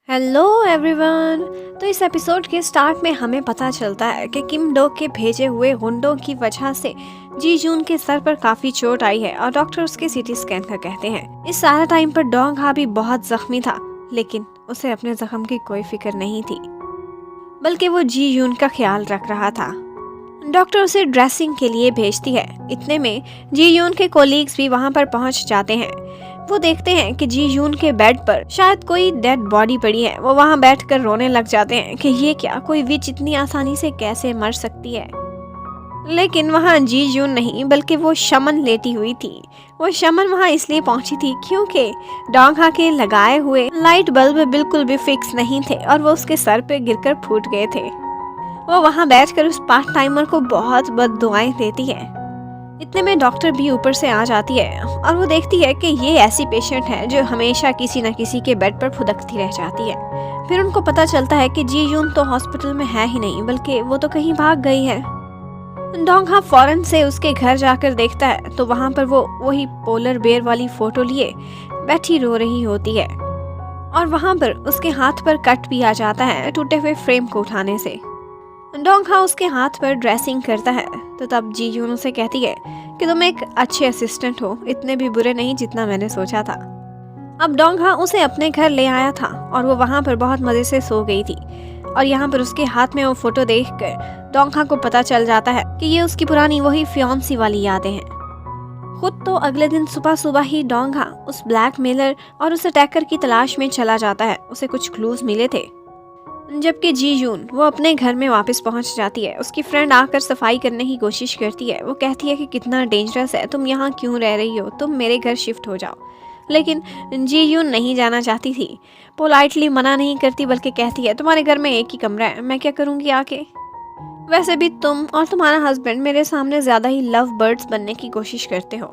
Hello everyone. तो इस episode के स्टार्ट में हमें पता चलता है कि किम डोक के भेजे हुए गुंडों की वजह से जी जून के सर पर काफी चोट आई है और डॉक्टर उसके सीटी स्कैन का कहते हैं। इस सारा टाइम पर डोंग हा भी बहुत जख्मी था, लेकिन उसे अपने जख्म की कोई फिक्र नहीं थी, बल्कि वो जी जून का ख्याल रख रहा था। डॉक्टर उसे ड्रेसिंग के लिए भेजती है। इतने में जी यून के कोलीग्स भी वहां पर पहुंच जाते हैं। वो देखते हैं कि जी यून के बेड पर शायद कोई डेड बॉडी पड़ी है। वो वहां बैठकर रोने लग जाते हैं कि ये क्या, कोई विच इतनी आसानी से कैसे मर सकती है। लेकिन वहां जी यून नहीं, बल्कि वो शमन लेटी हुई थी। वो शमन वहां इसलिए पहुंची थी क्योंकि डोंग हा के लगाए हुए लाइट बल्ब बिल्कुल भी फिक्स नहीं थे और वो उसके सर पे गिरकर फूट गए थे। वो वहां बैठकर उस पार्ट टाइमर को बहुत बद्दुआएं देती है। इतने में डॉक्टर भी ऊपर से आ जाती है और वो देखती है कि ये ऐसी पेशेंट है जो हमेशा किसी न किसी के बेड पर फुदकती रह जाती है। फिर उनको पता चलता है कि जी यून तो हॉस्पिटल में है ही नहीं, बल्कि वो तो कहीं भाग गई है। डोंग हा फौरन से उसके घर जाकर देखता है तो वहां पर वो वही पोलर बेयर वाली फोटो लिए बैठी रो रही होती है और वहां पर उसके हाथ पर कट भी आ जाता है टूटे हुए फ्रेम को उठाने से। डोंग हा उसके हाथ पर ड्रेसिंग करता है तो तब जी यून उसे कहती है कि तुम एक अच्छे असिस्टेंट हो, इतने भी बुरे नहीं जितना मैंने सोचा था। अब डोंग हा उसे अपने घर ले आया था और वो वहां पर बहुत मजे से सो गई थी और यहाँ पर उसके हाथ में वो फोटो देखकर डोंग हा को पता चल जाता है कि ये उसकी पुरानी वही फियांसी वाली यादें हैं। खुद तो अगले दिन सुबह सुबह ही डोंग हा उस ब्लैकमेलर और उस अटैकर की तलाश में चला जाता है। उसे कुछ क्लूज मिले थे। जबकि जी यून वो अपने घर में वापस पहुंच जाती है। उसकी फ्रेंड आकर सफाई करने की कोशिश करती है। वो कहती है कि कितना डेंजरस है, तुम यहाँ क्यों रह रही हो, तुम मेरे घर शिफ्ट हो जाओ। लेकिन जी यून नहीं जाना चाहती थी। पोलाइटली मना नहीं करती, बल्कि कहती है तुम्हारे घर में एक ही कमरा है, मैं क्या करूँगी आके। वैसे भी तुम और तुम्हारा हस्बैंड मेरे सामने ज्यादा ही लव बर्ड्स बनने की कोशिश करते हो।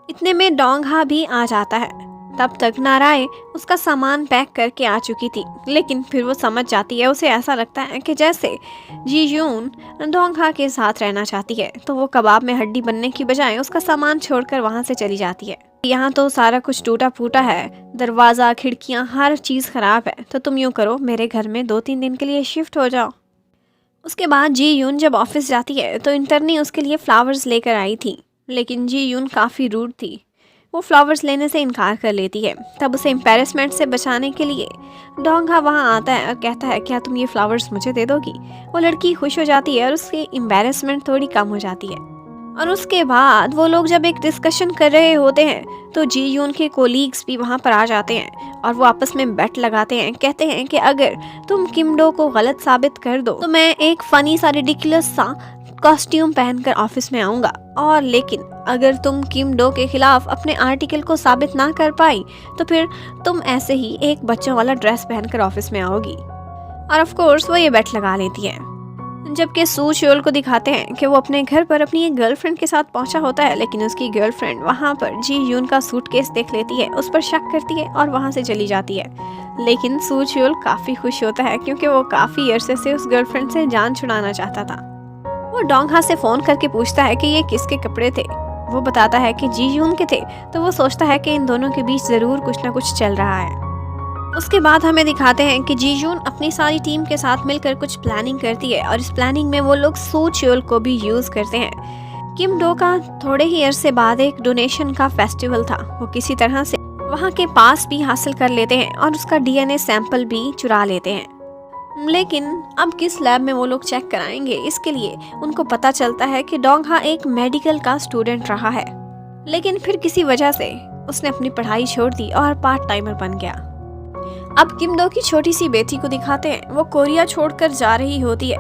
इतने में डोंग हा भी आ जाता है। तब तक नाराय उसका सामान पैक करके आ चुकी थी, लेकिन फिर वो समझ जाती है। उसे ऐसा लगता है कि जैसे जी यून डोंग हा के साथ रहना चाहती है, तो वो कबाब में हड्डी बनने की बजाय उसका सामान छोड़कर वहां से चली जाती है। यहाँ तो सारा कुछ टूटा फूटा है, दरवाजा खिड़कियाँ हर चीज खराब है, तो तुम यूँ करो मेरे घर में 2-3 दिन के लिए शिफ्ट हो जाओ। उसके बाद जी यून जब ऑफिस जाती है तो इंटर्नी उसके लिए फ्लावर्स लेकर आई थी, लेकिन जी यून काफ़ी रूड थी। वो फ्लावर्स लेने से इनकार कर लेती है। तब उसे एम्बैरेसमेंट से बचाने के लिए डोंग हा वहाँ आता है और कहता है क्या तुम ये फ्लावर्स मुझे दे दोगी। वो लड़की खुश हो जाती है और उसकी एम्बैरेसमेंट थोड़ी कम हो जाती है। और उसके बाद वो लोग जब एक डिस्कशन कर रहे होते हैं तो जी यून के कोलीग्स भी वहाँ पर आ जाते हैं और वो आपस में बेट लगाते हैं। कहते हैं कि अगर तुम किम डो को गलत साबित कर दो तो मैं एक फनी सा रिडिकुलस सा कॉस्ट्यूम पहनकर ऑफिस में आऊंगा, और लेकिन अगर तुम किम डो के खिलाफ अपने आर्टिकल को साबित ना कर पाई तो फिर तुम ऐसे ही एक बच्चों वाला ड्रेस पहनकर ऑफिस में आओगी। और ऑफ कोर्स वो ये बेट लगा लेती है। जबकि सू च्योल को दिखाते हैं कि वो अपने घर पर अपनी एक गर्लफ्रेंड के साथ पहुंचा होता है, लेकिन उसकी गर्लफ्रेंड वहां पर जी यून का सूटकेस देख लेती है, उस पर शक करती है और वहां से चली जाती है। लेकिन सू च्योल काफी खुश होता है क्योंकि वो काफी अरसे से उस गर्लफ्रेंड से जान छुड़ाना चाहता था। वो डोंग हा से फोन करके पूछता है कि ये किसके कपड़े थे। वो बताता है कि जी यून के थे, तो वो सोचता है कि इन दोनों के बीच जरूर कुछ ना कुछ चल रहा है। उसके बाद हमें दिखाते हैं कि जी यून अपनी सारी टीम के साथ मिलकर कुछ प्लानिंग करती है और इस प्लानिंग में वो लोग सू च्योल को भी यूज करते हैं। किम डो का थोड़े ही अरसे बाद एक डोनेशन का फेस्टिवल था। वो किसी तरह से वहाँ के पास भी हासिल कर लेते हैं और उसका डीएनए सैंपल भी चुरा लेते हैं। लेकिन अब किस लैब में वो लोग चेक कराएंगे, इसके लिए उनको पता चलता है कि डोंग हा एक मेडिकल का स्टूडेंट रहा है, लेकिन फिर किसी वजह से उसने अपनी पढ़ाई छोड़ दी और पार्ट टाइमर बन गया। अब किम डो की छोटी सी बेटी को दिखाते हैं। वो कोरिया छोड़कर जा रही होती है।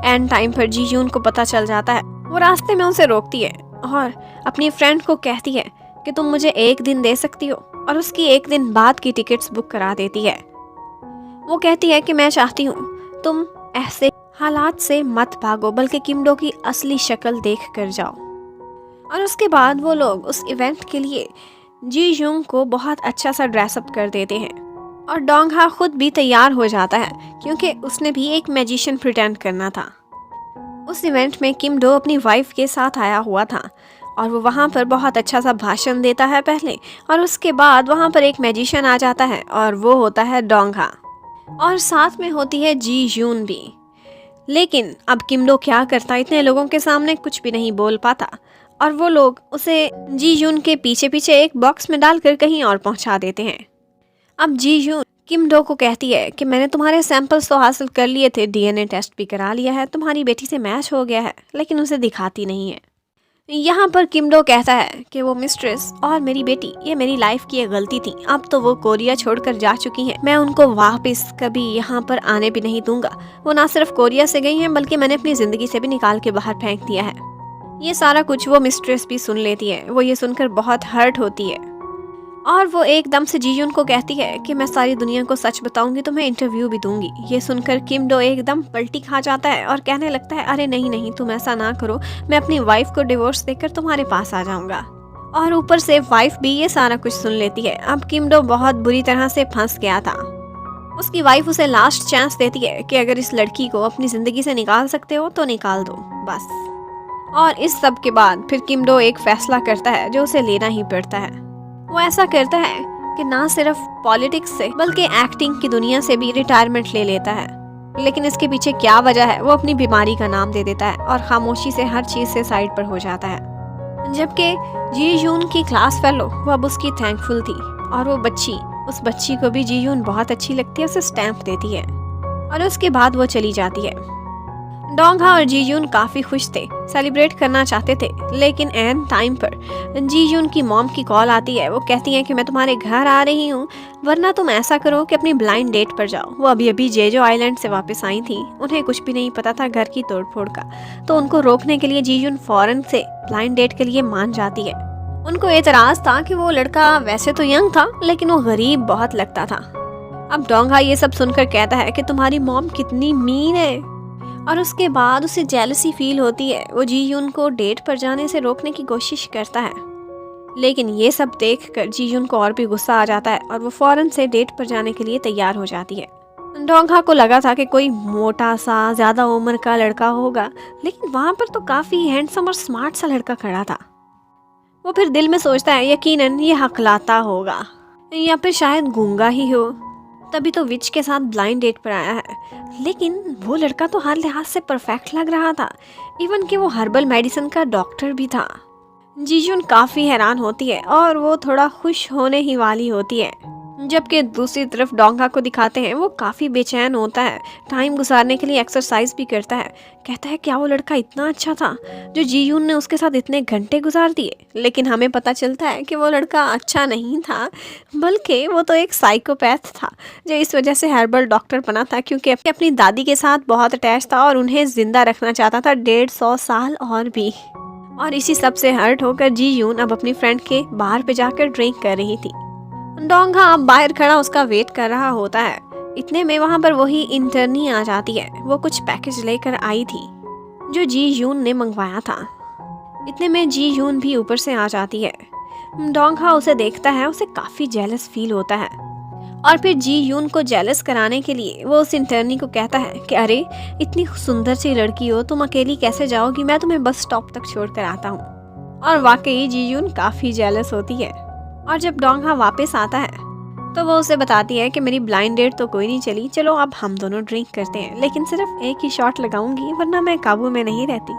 एंड टाइम पर जी यून को पता चल जाता है। वो रास्ते में उसे रोकती है और अपनी फ्रेंड को कहती है कि तुम मुझे एक दिन दे सकती हो, और उसकी एक दिन बाद की टिकट्स बुक करा देती है। वो कहती है कि मैं चाहती हूँ तुम ऐसे हालात से मत भागो, बल्कि किम डो की असली शक्ल देख कर जाओ। और उसके बाद वो लोग उस इवेंट के लिए जी यून को बहुत अच्छा सा ड्रेसअप कर देते हैं और डोंग हा खुद भी तैयार हो जाता है क्योंकि उसने भी एक मैजिशियन प्रिटेंड करना था। उस इवेंट में किम डो अपनी वाइफ के साथ आया हुआ था और वो वहाँ पर बहुत अच्छा सा भाषण देता है पहले, और उसके बाद वहाँ पर एक मैजिशियन आ जाता है और वो होता है डोंग हा। और साथ में होती है जी यून भी। लेकिन अब किम-डो क्या करता, इतने लोगों के सामने कुछ भी नहीं बोल पाता और वो लोग उसे जी यून के पीछे पीछे एक बॉक्स में डालकर कहीं और पहुंचा देते हैं। अब जी यून किम-डो को कहती है कि मैंने तुम्हारे सैंपल्स तो हासिल कर लिए थे, डीएनए टेस्ट भी करा लिया है, तुम्हारी बेटी से मैच हो गया है, लेकिन उसे दिखाती नहीं है। यहाँ पर किम-डो कहता है कि वो मिस्ट्रेस और मेरी बेटी, ये मेरी लाइफ की एक गलती थी, अब तो वो कोरिया छोड़कर जा चुकी हैं, मैं उनको वापस कभी यहाँ पर आने भी नहीं दूंगा। वो ना सिर्फ कोरिया से गई हैं बल्कि मैंने अपनी जिंदगी से भी निकाल के बाहर फेंक दिया है। ये सारा कुछ वो मिस्ट्रेस भी सुन लेती है। वो ये सुनकर बहुत हर्ट होती है और वो एकदम से जीयून को कहती है कि मैं सारी दुनिया को सच बताऊंगी तो मैं इंटरव्यू भी दूंगी। ये सुनकर किम-डो एकदम पलटी खा जाता है और कहने लगता है, अरे नहीं नहीं, तुम ऐसा ना करो, मैं अपनी वाइफ को डिवोर्स देकर तुम्हारे पास आ जाऊंगा। और ऊपर से वाइफ भी ये सारा कुछ सुन लेती है। अब किम-डो बहुत बुरी तरह से फंस गया था। उसकी वाइफ उसे लास्ट चांस देती है कि अगर इस लड़की को अपनी जिंदगी से निकाल सकते हो तो निकाल दो बस। और इस सब के बाद फिर किम-डो एक फैसला करता है जो उसे लेना ही पड़ता है। वो ऐसा करता है कि ना सिर्फ पॉलिटिक्स से बल्कि एक्टिंग की दुनिया से भी रिटायरमेंट ले लेता है। लेकिन इसके पीछे क्या वजह है, वो अपनी बीमारी का नाम दे देता है और खामोशी से हर चीज से साइड पर हो जाता है। जबकि जी यून की क्लास फेलो वो अब उसकी थैंकफुल थी और वो बच्ची, उस बच्ची को भी जी यून बहुत अच्छी लगती है, उसे स्टैंप देती है और उसके बाद वो चली जाती है। डोंगहा और जी यून काफी खुश थे, सेलिब्रेट करना चाहते थे, लेकिन एन टाइम पर जी यून की मॉम की कॉल आती है। वो कहती हैं कि मैं तुम्हारे घर आ रही हूँ, वरना तुम ऐसा करो कि अपनी ब्लाइंड डेट पर जाओ। वो अभी अभी जेजो आइलैंड से वापस आई थी, उन्हें कुछ भी नहीं पता था घर की तोड़फोड़ का, तो उनको रोकने के लिए जी यून फौरन से ब्लाइंड डेट के लिए मान जाती है। उनको एतराज था कि वो लड़का वैसे तो यंग था लेकिन वो गरीब बहुत लगता था। अब डोंगहा ये सब सुनकर कहता है कि तुम्हारी मॉम कितनी मीन है और उसके बाद उसे जेलसी फील होती है। वो जी यून को डेट पर जाने से रोकने की कोशिश करता है, लेकिन ये सब देखकर जी यून को और भी गुस्सा आ जाता है और वो फौरन से डेट पर जाने के लिए तैयार हो जाती है। डोंगहा को लगा था कि कोई मोटा सा ज्यादा उम्र का लड़का होगा, लेकिन वहां पर तो काफी हैंडसम और स्मार्ट सा लड़का खड़ा था। वो फिर दिल में सोचता है यकीनन ये हकलाता होगा या फिर शायद गूंगा ही हो, तभी तो विच के साथ ब्लाइंड डेट पर आया है। लेकिन वो लड़का तो हर लिहाज से परफेक्ट लग रहा था, इवन कि वो हर्बल मेडिसिन का डॉक्टर भी था। जीजून काफी हैरान होती है और वो थोड़ा खुश होने ही वाली होती है, जबकि दूसरी तरफ डोंगहा को दिखाते हैं वो काफी बेचैन होता है, टाइम गुजारने के लिए एक्सरसाइज भी करता है। कहता है क्या वो लड़का इतना अच्छा था जो जीयून ने उसके साथ इतने घंटे गुजार दिए। लेकिन हमें पता चलता है कि वो लड़का अच्छा नहीं था, बल्कि वो तो एक साइकोपैथ था जो इस वजह से हर्बल डॉक्टर बना था क्योंकि अपनी दादी के साथ बहुत अटैच था और उन्हें जिंदा रखना चाहता था 150 साल और भी। और इसी सब से हर्ट होकर जीयून अब अपनी फ्रेंड के बार पे जाकर ड्रिंक कर रही थी। डोंगहा अब बाहर खड़ा उसका वेट कर रहा होता है। इतने में वहां पर वही इंटर्नी आ जाती है। वो कुछ पैकेज लेकर आई थी जो जी यून ने मंगवाया था। इतने में जी यून भी ऊपर से आ जाती है। डोंगहा उसे देखता है, उसे काफी जेलस फील होता है और फिर जी यून को जेलस कराने के लिए वो उस इंटर्नी को कहता है कि अरे इतनी सुंदर सी लड़की हो, तुम अकेली कैसे जाओगी, मैं तुम्हें बस स्टॉप तक छोड़ कर आता हूँ। और वाकई जी यून काफी जेलस होती है। और जब डोंगहा वापस आता है तो वो उसे बताती है कि मेरी ब्लाइंड डेट तो कोई नहीं चली, चलो अब हम दोनों ड्रिंक करते हैं, लेकिन सिर्फ एक ही शॉट लगाऊंगी वरना मैं काबू में नहीं रहती।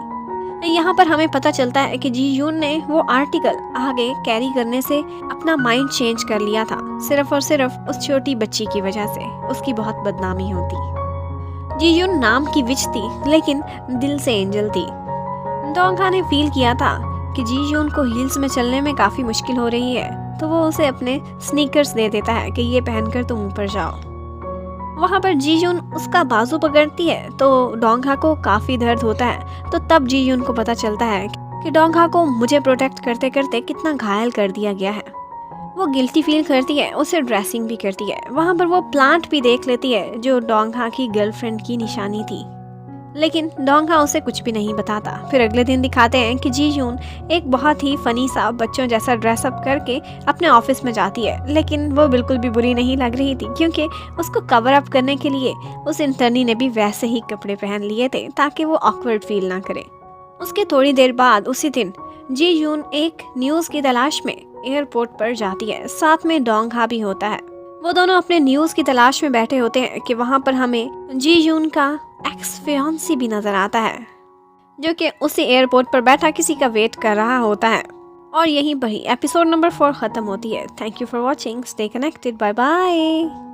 यहाँ पर हमें पता चलता है कि जी यून ने वो आर्टिकल आगे कैरी करने से अपना माइंड चेंज कर लिया था, सिर्फ और सिर्फ उस छोटी बच्ची की वजह से उसकी बहुत बदनामी होती। जी यून नाम की विच थी लेकिन दिल से एंजल थी। डोंगहा ने फील किया था कि जी यून को हील्स में चलने में काफी मुश्किल हो रही है, तो वो उसे अपने स्नीकर्स दे देता है कि ये पहनकर तुम ऊपर जाओ। वहाँ पर जी यून उसका बाजू पकड़ती है तो डोंगहा को काफी दर्द होता है। तो तब जी यून को पता चलता है कि डोंगहा को मुझे प्रोटेक्ट करते करते कितना घायल कर दिया गया है। वो गिल्टी फील करती है, उसे ड्रेसिंग भी करती है। वहाँ पर वो प्लांट भी देख लेती है जो डोंगहा की गर्लफ्रेंड की निशानी थी, लेकिन डोंगहा उसे कुछ भी नहीं बताता। फिर अगले दिन दिखाते हैं कि जी यून एक बहुत ही फनी सा बच्चों जैसा ड्रेसअप करके अपने ऑफिस में जाती है, लेकिन वो बिल्कुल भी बुरी नहीं लग रही थी क्योंकि उसको कवर अप करने के लिए उस इंटर्नी ने भी वैसे ही कपड़े पहन लिए थे ताकि वो ऑकवर्ड फील ना करे। उसके थोड़ी देर बाद उसी दिन जी यून एक न्यूज़ की तलाश में एयरपोर्ट पर जाती है, साथ में डोंगहा भी होता है। वो दोनों अपने न्यूज़ की तलाश में बैठे होते हैं कि वहाँ पर हमें जी यून का एक्स फियांसी भी नज़र आता है, जो कि उसी एयरपोर्ट पर बैठा किसी का वेट कर रहा होता है। और यहीं पर ही एपिसोड नंबर 4 ख़त्म होती है। Thank you for watching, stay connected, bye bye.